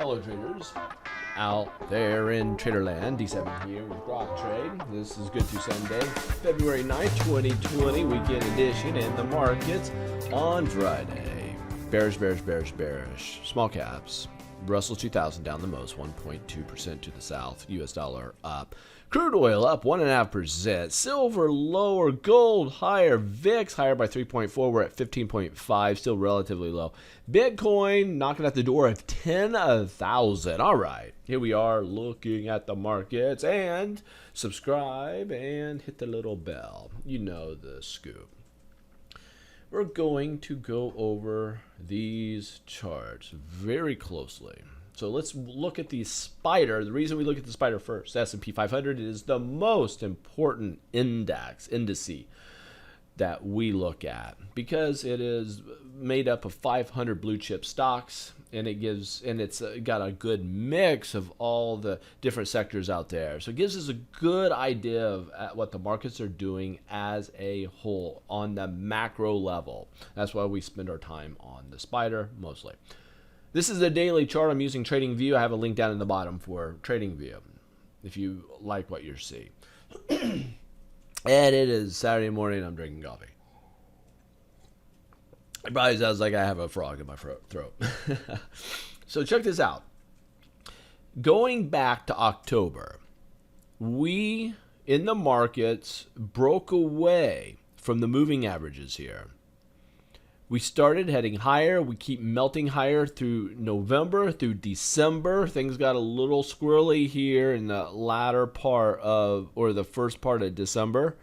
Hello traders out there in Traderland. D7 here with Grok Trade. This is Good Through Sunday, February 9th, 2020, weekend edition, and the markets on Friday. Bearish, bearish, bearish, bearish. Small caps. Russell 2000 down the most, 1.2% to the south. US dollar up. Crude oil up 1.5%. Silver lower. Gold higher. VIX higher by 3.4. We're at 15.5, still relatively low. Bitcoin knocking at the door of 10,000. All right, here we are looking at the markets. And subscribe and hit the little bell. You know the scoop. We're going to go over these charts very closely. So let's look at the spider. The reason we look at the spider first, S&P 500 is the most important indice that we look at because it is made up of 500 blue chip stocks, and it's got a good mix of all the different sectors out there. So it gives us a good idea of what the markets are doing as a whole on the macro level. That's why we spend our time on the spider mostly. This is the daily chart. I'm using TradingView. I have a link down in the bottom for TradingView if you like what you see. And it is Saturday morning. I'm drinking coffee. It probably sounds like I have a frog in my throat. So check this out. Going back to October, we in the markets broke away from the moving averages here. We started heading higher. We keep melting higher through November, through December. Things got a little squirrely here in the latter part of, or the first part of December.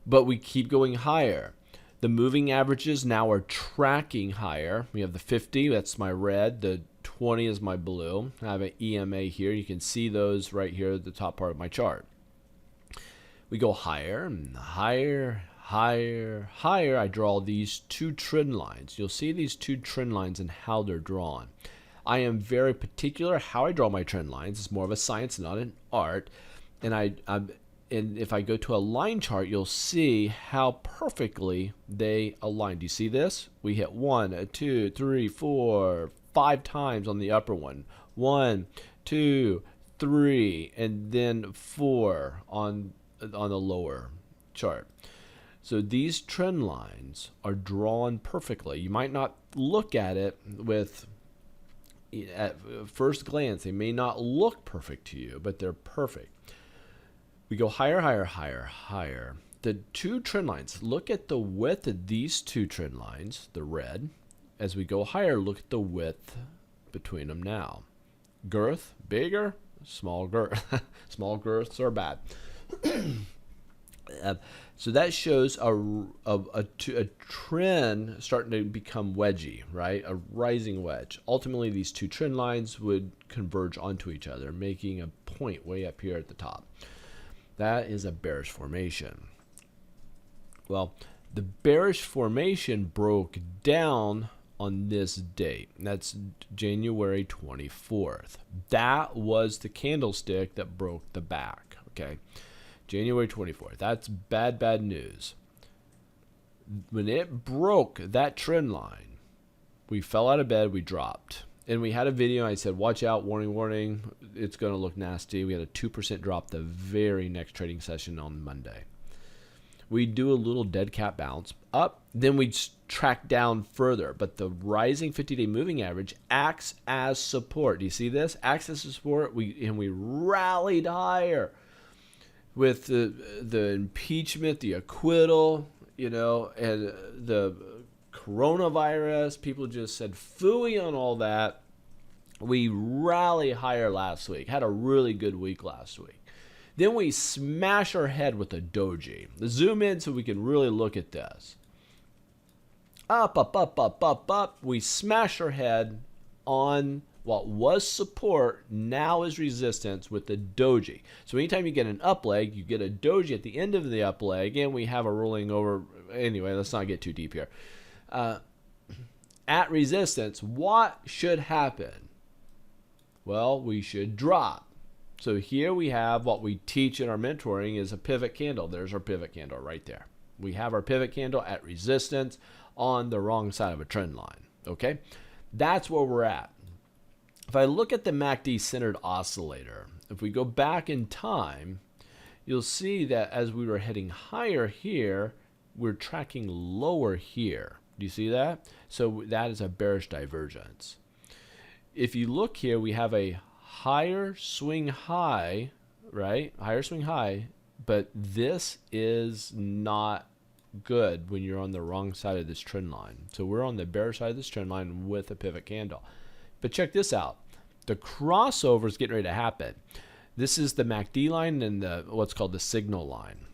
But we keep going higher. The moving averages now are tracking higher. We have the 50, that's my red. The 20 is my blue. I have an EMA here. You can see those right here at the top part of my chart. We go higher and higher. Higher, higher. I draw these two trend lines. You'll see these two trend lines and how they're drawn. I am very particular how I draw my trend lines. It's more of a science, not an art. And and if I go to a line chart, you'll see how perfectly they align. Do you see this? We hit 1, 2, 3, 4, 5 times on the upper one. 1, 2, 3, and then 4 on the lower chart. So these trend lines are drawn perfectly. You might not look at it at first glance. They may not look perfect to you, but they're perfect. We go higher, higher, higher, higher. The two trend lines, look at the width of these two trend lines, the red. As we go higher, look at the width between them now. Girth, bigger, small girth. Small girths are bad. So that shows a trend starting to become wedgy, right? A rising wedge. Ultimately, these two trend lines would converge onto each other, making a point way up here at the top. That is a bearish formation. Well, the bearish formation broke down on this date. That's January 24th. That was the candlestick that broke the back, okay? January 24th. That's bad, bad news. When it broke that trend line, we fell out of bed, we dropped. And we had a video, I said, watch out, warning, warning, it's going to look nasty. We had a 2% drop the very next trading session on Monday. We do a little dead cat bounce up, then we track down further. But the rising 50-day moving average acts as support. Do you see this? Acts as support, and we rallied higher. With the impeachment, the acquittal, and the coronavirus, people just said phooey on all that. We rally higher last week. Had a really good week last week. Then we smash our head with a doji. Let's zoom in so we can really look at this. Up, up, up, up, up, up. We smash our head on what was support now is resistance with the doji. So anytime you get an up leg, you get a doji at the end of the up leg, and we have a rolling over. Anyway, let's not get too deep here. At resistance, what should happen? Well, we should drop. So here we have what we teach in our mentoring is a pivot candle. There's our pivot candle right there. We have our pivot candle at resistance on the wrong side of a trend line. Okay, that's where we're at. if I look at the MACD centered oscillator, if we go back in time, you'll see that as we were heading higher here, we're tracking lower here. Do you see that? So that is a bearish divergence. If you look here, we have a higher swing high, right? Higher swing high, but this is not good when you're on the wrong side of this trend line. So we're on the bearish side of this trend line with a pivot candle. But check this out. The crossover is getting ready to happen. This is the MACD line and the what's called the signal line.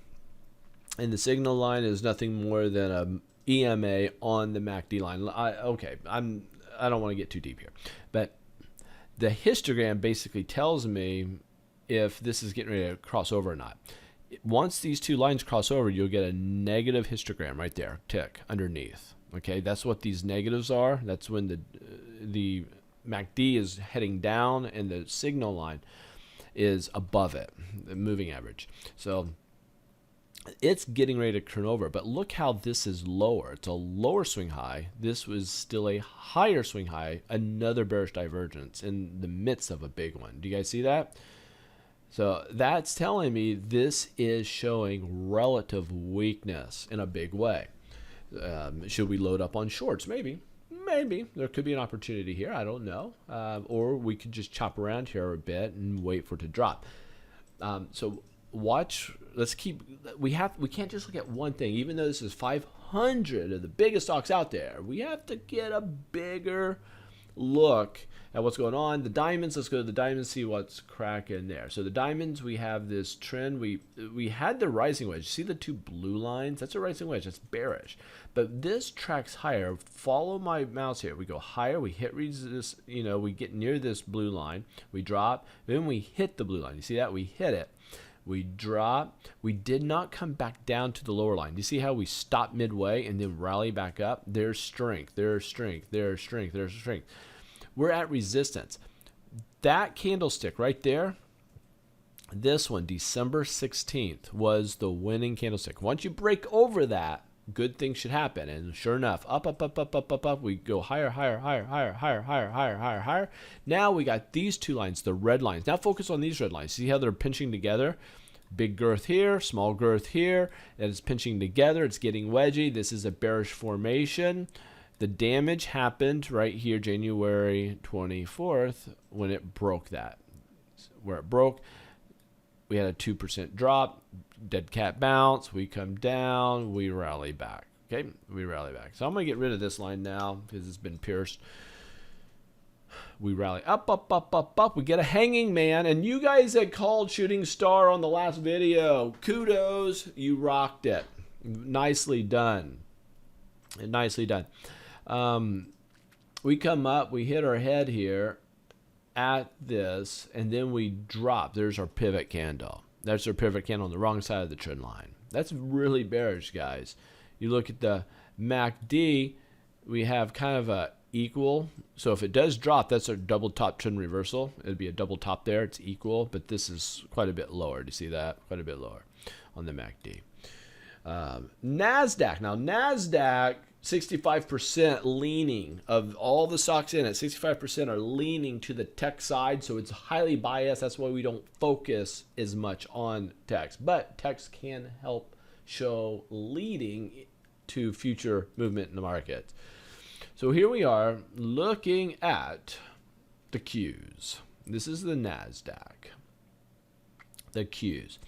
And the signal line is nothing more than a EMA on the MACD line. I don't want to get too deep here, but the histogram basically tells me if this is getting ready to cross over or not. Once these two lines cross over, you'll get a negative histogram right there, tick underneath. Okay, that's what these negatives are. That's when the MACD is heading down and the signal line is above it, the moving average. So it's getting ready to turn over, but look how this is lower. It's a lower swing high. This was still a higher swing high, another bearish divergence in the midst of a big one. Do you guys see that? So that's telling me this is showing relative weakness in a big way. Should we load up on shorts? Maybe. Maybe. There could be an opportunity here. I don't know. Or we could just chop around here a bit and wait for it to drop. So watch. Let's keep. We can't just look at one thing. Even though this is 500 of the biggest stocks out there, we have to get a bigger look at what's going on. The diamonds, let's go to the diamonds, see what's cracking there. So the diamonds, we have this trend. We had the rising wedge. See the two blue lines? That's a rising wedge. That's bearish. But this tracks higher. Follow my mouse here. We go higher. We hit resist. We get near this blue line. We drop. Then we hit the blue line. You see that? We hit it. We drop. We did not come back down to the lower line. Do you see how we stop midway and then rally back up? There's strength. There's strength. There's strength. There's strength. We're at resistance. That candlestick right there, this one, December 16th, was the winning candlestick. Once you break over that, good things should happen. And sure enough, up, up, up, up, up, up, up. We go higher, higher, higher, higher, higher, higher, higher, higher, higher. Now we got these two lines, the red lines. Now focus on these red lines. See how they're pinching together? Big girth here, small girth here. And it's pinching together. It's getting wedgy. This is a bearish formation. The damage happened right here, January 24th, when it broke that. Where it broke, we had a 2% drop, dead cat bounce. We come down, we rally back. Okay, we rally back. So I'm going to get rid of this line now because it's been pierced. We rally up, up, up, up, up. We get a hanging man. And you guys that called Shooting Star on the last video, kudos. You rocked it. Nicely done. Nicely done. We come up, we hit our head here at this, and then we drop. There's our pivot candle. That's our pivot candle on the wrong side of the trend line. That's really bearish, guys. You look at the MACD, we have kind of a equal. So if it does drop, that's our double top trend reversal. It'd be a double top there. It's equal, but this is quite a bit lower. Do you see that? Quite a bit lower on the MACD. Nasdaq. Now, Nasdaq, 65% leaning of all the stocks in it, 65% are leaning to the tech side, so it's highly biased. That's why we don't focus as much on techs. But techs can help show leading to future movement in the market. So here we are looking at the Qs. This is the Nasdaq. The Qs.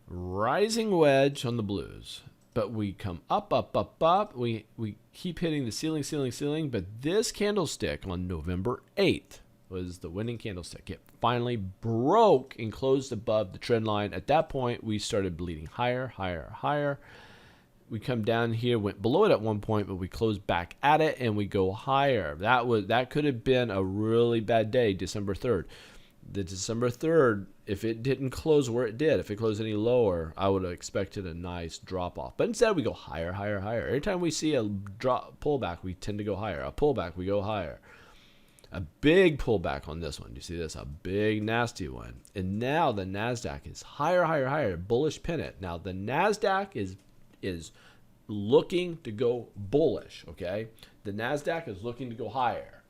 Rising wedge on the blues. But we come up, up, up, up. We keep hitting the ceiling, ceiling, ceiling. But this candlestick on November 8th was the winning candlestick. It finally broke and closed above the trend line. At that point, we started bleeding higher, higher, higher. We come down here, went below it at one point, but we closed back at it and we go higher. That could have been a really bad day, December 3rd. The December 3rd, if it didn't close where it did, if it closed any lower, I would have expected a nice drop off. But instead, we go higher, higher, higher. Every time we see a drop pullback, we tend to go higher. A pullback, we go higher. A big pullback on this one. Do you see this? A big, nasty one. And now the Nasdaq is higher, higher, higher. Bullish pennant. Now the Nasdaq is looking to go bullish. Okay, the Nasdaq is looking to go higher.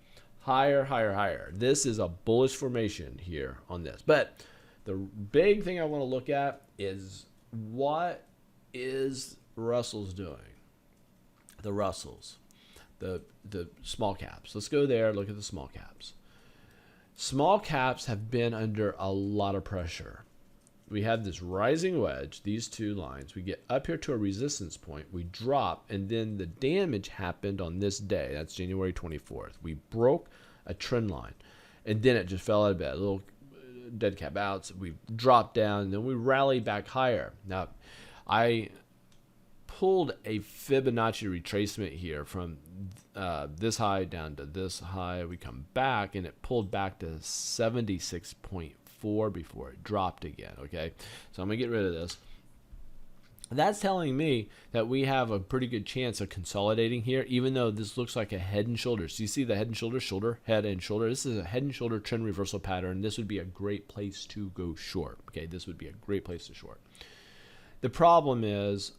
higher, higher, higher. This is a bullish formation here on this. But the big thing I want to look at is what is Russell's doing? The Russells, the small caps. Let's go there, look at the small caps. Small caps have been under a lot of pressure. We have this rising wedge, these two lines. We get up here to a resistance point, we drop, and then the damage happened on this day. That's January 24th. We broke a trend line, and then it just fell out of bed. A little dead cat bounce. We dropped down, and then we rallied back higher. Now, I pulled a Fibonacci retracement here from this high down to this high. We come back, and it pulled back to 76.4 before it dropped again. Okay, so I'm gonna get rid of this. That's telling me that we have a pretty good chance of consolidating here, even though this looks like a head and shoulders. So you see the head and shoulders, shoulder, head and shoulder. This is a head and shoulder trend reversal pattern. This would be a great place to go short. Okay, this would be a great place to short. The problem is,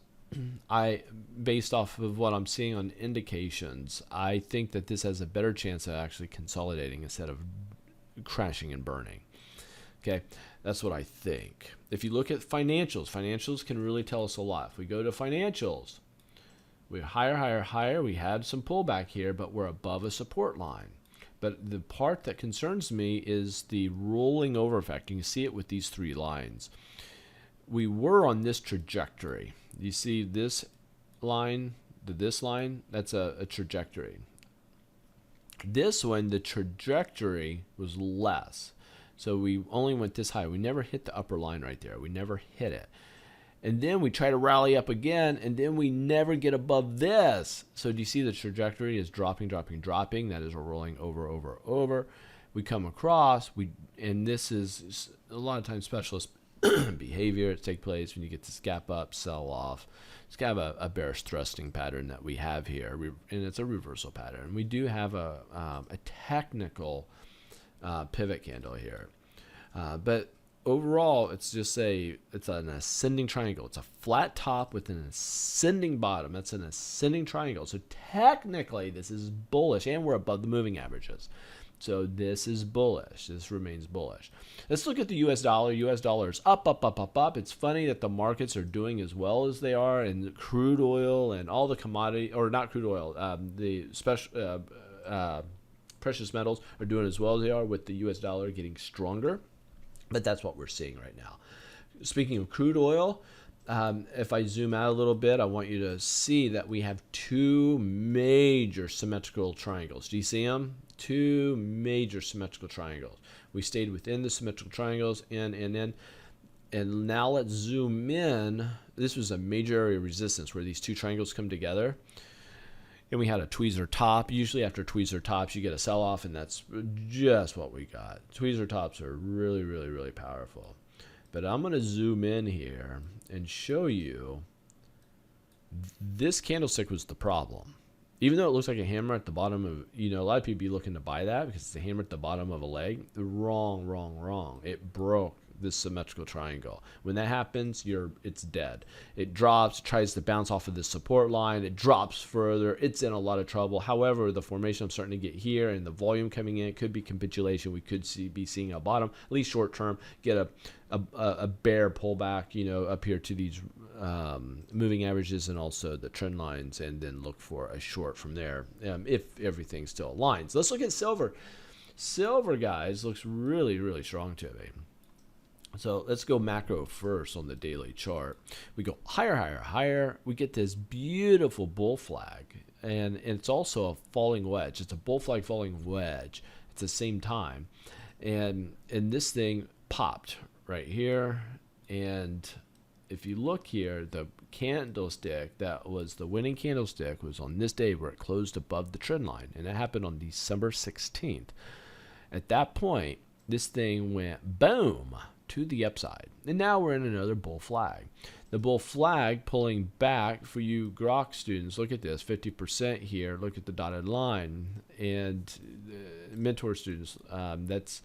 based off of what I'm seeing on indications, I think that this has a better chance of actually consolidating instead of crashing and burning. Okay, that's what I think. If you look at financials, financials can really tell us a lot. If we go to financials, we're higher, higher, higher. We had some pullback here, but we're above a support line. But the part that concerns me is the rolling over effect. You can see it with these three lines. We were on this trajectory. You see this line to this line, that's a trajectory. This one, the trajectory was less. So we only went this high. We never hit the upper line right there. We never hit it. And then we try to rally up again, and then we never get above this. So do you see the trajectory is dropping, dropping, dropping? That is a rolling over, over, over. We come across, and this is a lot of times specialist behavior that takes place when you get this gap up, sell off. It's kind of a bearish thrusting pattern that we have here, and it's a reversal pattern. We do have a technical pivot candle here, but overall it's just it's an ascending triangle. It's a flat top with an ascending bottom. That's an ascending triangle. So technically this is bullish, and we're above the moving averages. So this is bullish. This remains bullish. Let's look at the US dollar. US dollar is up, up, up, up, up. It's funny that the markets are doing as well as they are, and crude oil and all the commodity, or not crude oil, the special precious metals are doing as well as they are, with the US dollar getting stronger. But that's what we're seeing right now. Speaking of crude oil, if I zoom out a little bit, I want you to see that we have two major symmetrical triangles. Do you see them? Two major symmetrical triangles. We stayed within the symmetrical triangles, and now let's zoom in. This was a major area of resistance where these two triangles come together. And we had a tweezer top. Usually after tweezer tops, you get a sell-off, and that's just what we got. Tweezer tops are really, really, really powerful. But I'm going to zoom in here and show you this candlestick was the problem. Even though it looks like a hammer at the bottom of, a lot of people be looking to buy that because it's a hammer at the bottom of a leg. Wrong, wrong, wrong. It broke this symmetrical triangle. When that happens, it's dead. It drops, tries to bounce off of the support line. It drops further. It's in a lot of trouble. However, the formation I'm starting to get here and the volume coming in, it could be capitulation. We could be seeing a bottom, at least short term, get a bear pullback, up here to these moving averages and also the trend lines, and then look for a short from there if everything still aligns. Let's look at silver. Silver, guys, looks really, really strong to me. So let's go macro first on the daily chart. We go higher, higher, higher. We get this beautiful bull flag, and it's also a falling wedge. It's a bull flag falling wedge at the same time, and this thing popped right here. And if you look here, the candlestick that was the winning candlestick was on this day where it closed above the trend line, and that happened on December 16th. At that point, this thing went boom to the upside, and now we're in another bull flag. The bull flag pulling back for you Grok students. Look at this, 50% here. Look at the dotted line, and mentor students, that's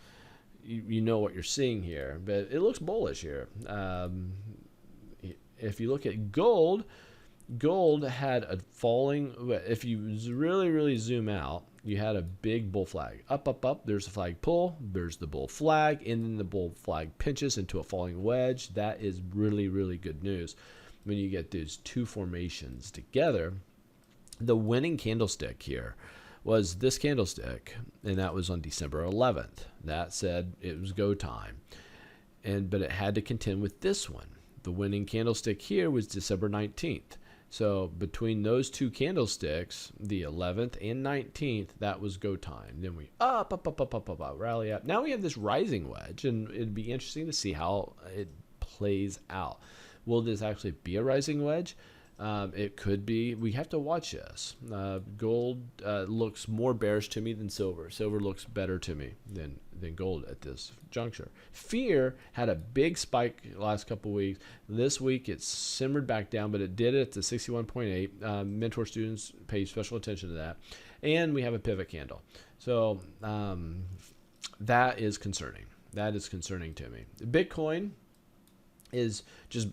you know what you're seeing here, but it looks bullish here. If you look at gold had a falling. If you really, really zoom out, You had a big bull flag. Up, up, up. There's a flag pull. There's the bull flag. And then the bull flag pinches into a falling wedge. That is really, really good news. When you get those two formations together, the winning candlestick here was this candlestick, and that was on December 11th. That said it was go time. But it had to contend with this one. The winning candlestick here was December 19th. So between those two candlesticks, the 11th and 19th, that was go time. Then we up, rally up. Now we have this rising wedge, and it'd be interesting to see how it plays out. Will this actually be a rising wedge? It could be. We have to watch this. Gold looks more bearish to me than silver. Silver looks better to me than gold at this juncture. Fear had a big spike last couple weeks. This week it simmered back down, but it did it to 61.8. Mentor students pay special attention to that. And we have a pivot candle. So that is concerning. That is concerning to me. Bitcoin is just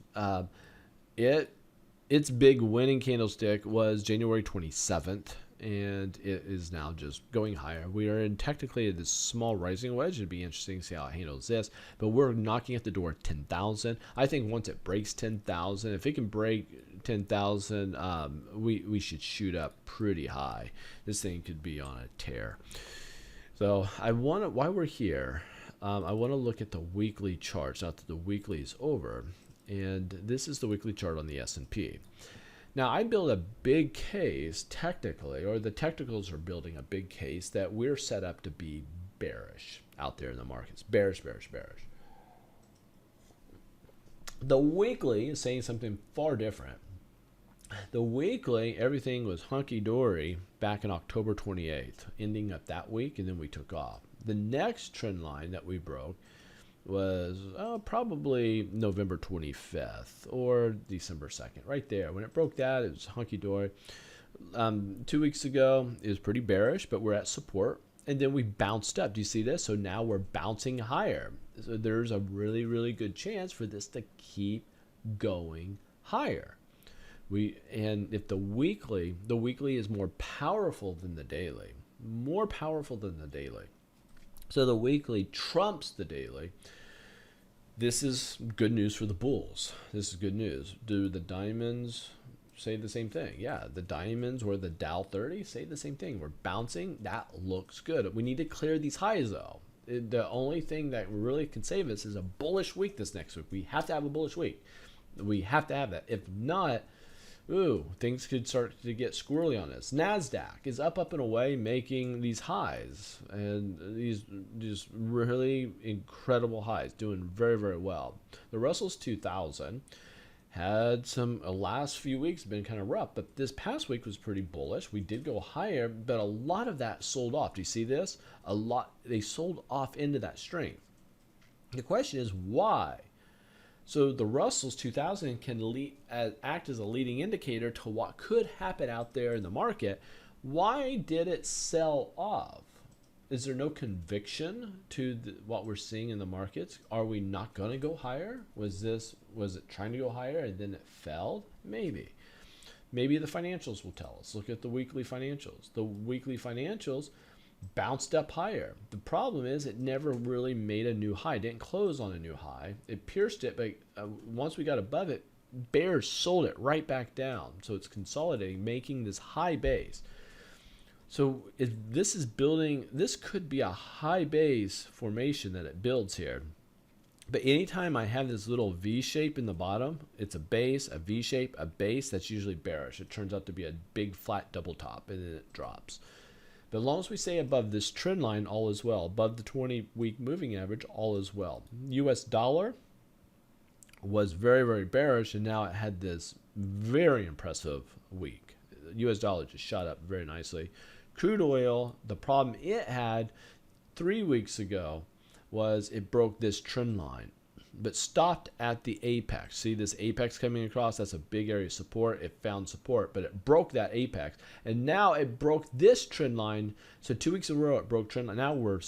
its big winning candlestick was January 27th, and it is now just going higher. We are in technically this small rising wedge. It'd be interesting to see how it handles this, but we're knocking at the door at 10,000. I think once it breaks 10,000, if it can break 10,000, we should shoot up pretty high. This thing could be on a tear. So while we're here, I want to look at the weekly charts. Not that the weekly is over. And this is the weekly chart on the S&P. Now, I build a big case technically, or the technicals are building a big case that we're set up to be bearish out there in the markets. Bearish, bearish, bearish. The weekly is saying something far different. The weekly, everything was hunky-dory back in October 28th, ending up that week, and then we took off. The next trend line that we broke was probably November 25th or December 2nd, right there. When it broke that, it was hunky-dory. 2 weeks ago, it was pretty bearish, but we're at support. And then we bounced up. Do you see this? So now we're bouncing higher. So there's a really, really good chance for this to keep going higher. And if the weekly is more powerful than the daily, more powerful than the daily. So the weekly trumps the daily. This is good news for the bulls. This is good news. Do the diamonds say the same thing? Yeah, the diamonds or the Dow 30 say the same thing. We're bouncing. That looks good. We need to clear these highs, though. The only thing that really can save us is a bullish week this next week. We have to have a bullish week. We have to have that. If not, things could start to get squirrely on us. Nasdaq is up and away, making these highs, and these just really incredible highs, doing very, very well. The Russell's 2000 had some last few weeks been kind of rough, but this past week was pretty bullish. We did go higher, but a lot of that sold off. Do you see this? They sold off into that strength. The question is why? So the Russell's 2000 can act as a leading indicator to what could happen out there in the market. Why did it sell off? Is there no conviction to what we're seeing in the markets? Are we not going to go higher? Was it trying to go higher and then it fell? Maybe. Maybe the financials will tell us. Look at the weekly financials. The weekly financials bounced up higher. The problem is it never really made a new high. It didn't close on a new high. It pierced it, but once we got above it, bears sold it right back down. So it's consolidating, making this high base. So if this is building, this could be a high base formation that it builds here. But anytime I have this little V shape in the bottom, it's a base, a V shape, a base, that's usually bearish. It turns out to be a big flat double top and then it drops. But as long as we stay above this trend line, all is well. Above the 20-week moving average, all is well. US dollar was very, very bearish, and now it had this very impressive week. US dollar just shot up very nicely. Crude oil, the problem it had 3 weeks ago was it broke this trend line, but stopped at the apex. See this apex coming across? That's a big area of support. It found support, but it broke that apex. And now it broke this trend line. So 2 weeks in a row, it broke trend line. Now we're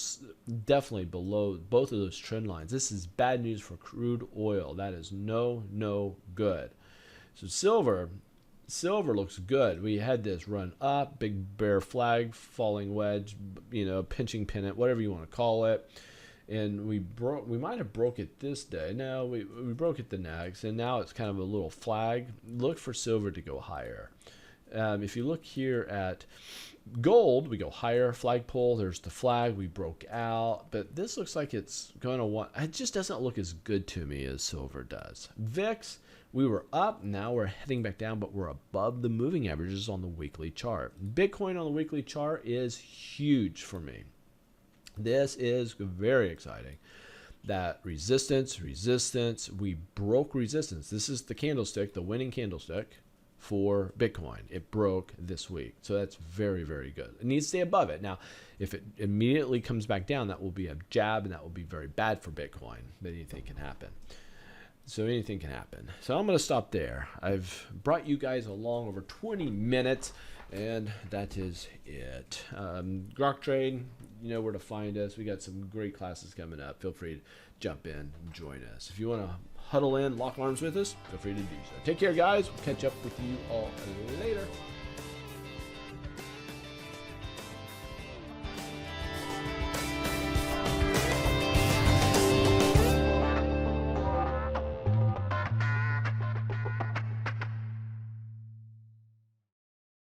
definitely below both of those trend lines. This is bad news for crude oil. That is no good. So silver silver looks good. We had this run up, big bear flag, falling wedge, pinching pennant, whatever you want to call it. And we might have broke it this day. No, we broke it the next, and now it's kind of a little flag. Look for silver to go higher. If you look here at gold, we go higher, flagpole, there's the flag, we broke out, but this looks like it's going to it just doesn't look as good to me as silver does. VIX, we were up, now we're heading back down, but we're above the moving averages on the weekly chart. Bitcoin on the weekly chart is huge for me. This is very exciting. That resistance, we broke resistance. This is the candlestick, the winning candlestick for Bitcoin. It broke this week. So that's very, very good. It needs to stay above it. Now, if it immediately comes back down, that will be a jab, and that will be very bad for Bitcoin. But anything can happen. So anything can happen. So I'm going to stop there. I've brought you guys along over 20 minutes, and that is it. Grok Trade, you know where to find us. We got some great classes coming up. Feel free to jump in and join us. If you want to huddle in, lock arms with us, feel free to do so. Take care, guys. We'll catch up with you all later.